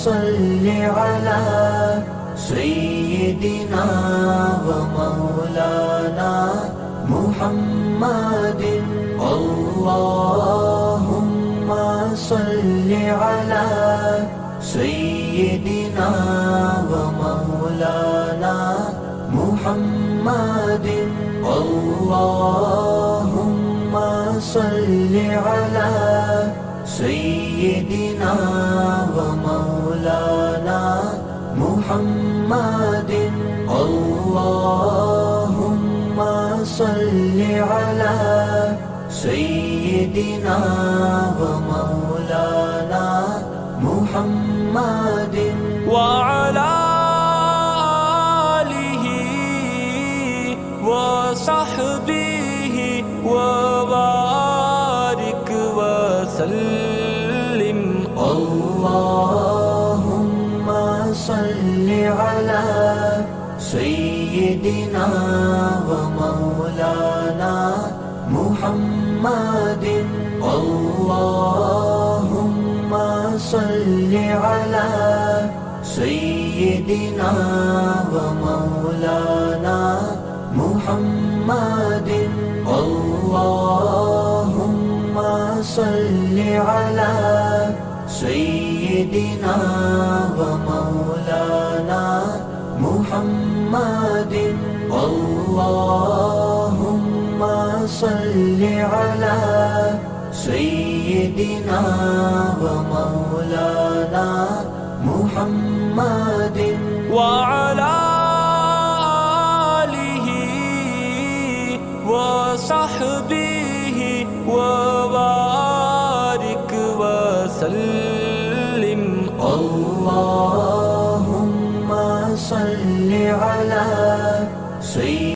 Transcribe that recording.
सल्लि अला सय्यिदिना व मौलाना मुहम्मदिन। अल्लाहुम्मा सल्लि अला सय्यिदिना व मौलाना मुहम्मदिन। अल्लाहुम्मा सल्लि अला सय्यिदिना व मौलाना मुहम्मदिन। अल्लाहुम्मा सल्लि अला सय्यिदिना व मौलाना मुहम्मदिन व अला आलिहि व सहबिहि व बारिक व सल्लिम। अल्लाहुम्मा सल्लि अला सय्यिदिना व मौलाना मुहम्मदिन। अल्लाहुम्मा सल्लि अला सय्यिदिना व मौलाना मुहम्मदिन। अल्लाहुम्मा सल्लि अला सय्यिदिना व मौलाना मुहम्मदिन। अल्लाहुम्मा सल्लि अला सय्यिदिना व मौलाना मुहम्मदिन व अला आलिहि व सहबिहि व बारिक व सल्लिम। अल्लाहुम्मा सल्लि अला